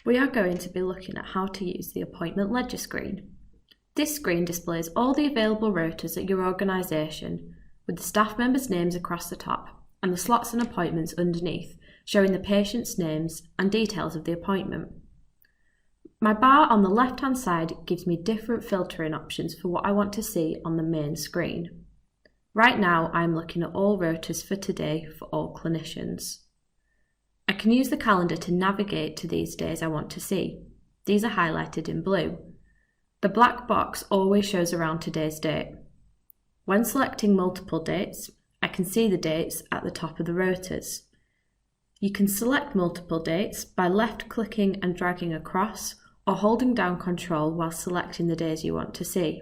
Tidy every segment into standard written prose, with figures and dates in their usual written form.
We are going to be looking at how to use the Appointment Ledger screen. This screen displays all the available rotas at your organisation, with the staff members' names across the top and the slots and appointments underneath, showing the patients' names and details of the appointment. My bar on the left-hand side gives me different filtering options for what I want to see on the main screen. Right now, I'm looking at all rotas for today for all clinicians. I can use the calendar to navigate to these days I want to see. These are highlighted in blue. The black box always shows around today's date. When selecting multiple dates, I can see the dates at the top of the rotas. You can select multiple dates by left-clicking and dragging across, or holding down Control while selecting the days you want to see.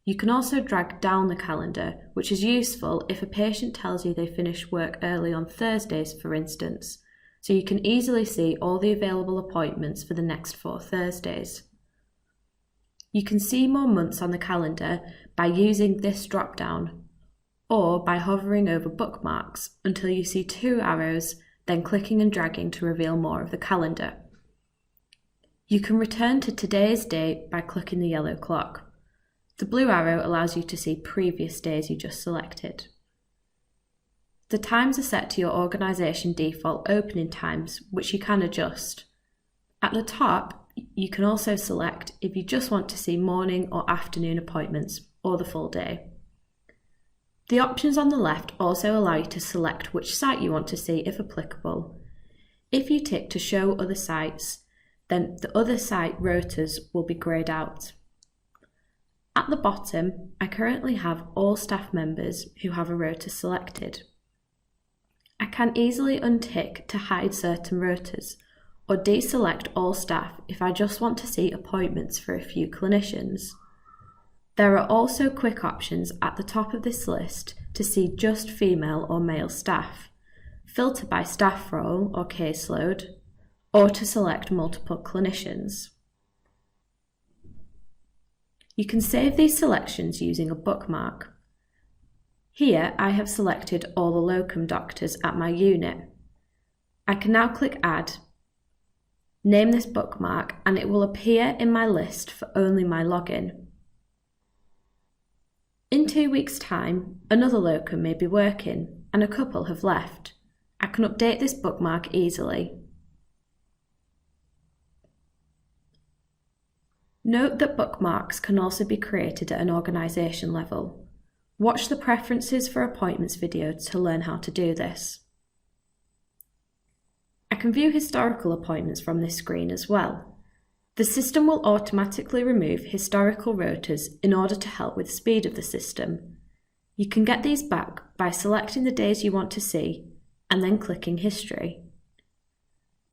You can also drag down the calendar, which is useful if a patient tells you they finish work early on Thursdays, for instance, so you can easily see all the available appointments for the next 4 Thursdays. You can see more months on the calendar by using this drop-down, or by hovering over bookmarks until you see 2 arrows, then clicking and dragging to reveal more of the calendar. You can return to today's date by clicking the yellow clock. The blue arrow allows you to see previous days you just selected. The times are set to your organisation default opening times, which you can adjust. At the top, you can also select if you just want to see morning or afternoon appointments, or the full day. The options on the left also allow you to select which site you want to see if applicable. If you tick to show other sites, then the other site rotas will be greyed out. At the bottom, I currently have all staff members who have a rota selected. I can easily untick to hide certain rotas, or deselect all staff if I just want to see appointments for a few clinicians. There are also quick options at the top of this list to see just female or male staff, filter by staff role or caseload, or to select multiple clinicians. You can save these selections using a bookmark. Here I have selected all the locum doctors at my unit. I can now click Add, name this bookmark, and it will appear in my list for only my login. In 2 weeks' time, another locum may be working and a couple have left. I can update this bookmark easily. Note that bookmarks can also be created at an organisation level. Watch the Preferences for Appointments video to learn how to do this. I can view historical appointments from this screen as well. The system will automatically remove historical rotas in order to help with the speed of the system. You can get these back by selecting the days you want to see and then clicking History.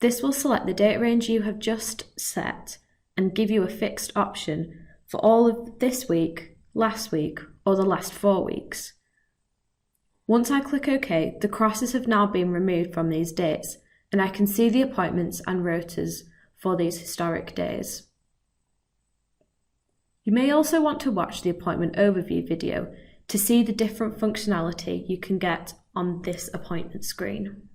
This will select the date range you have just set and give you a fixed option for all of this week, last week, or the last 4 weeks. Once I click OK, the crosses have now been removed from these dates, and I can see the appointments and rotas for these historic days. You may also want to watch the appointment overview video to see the different functionality you can get on this appointment screen.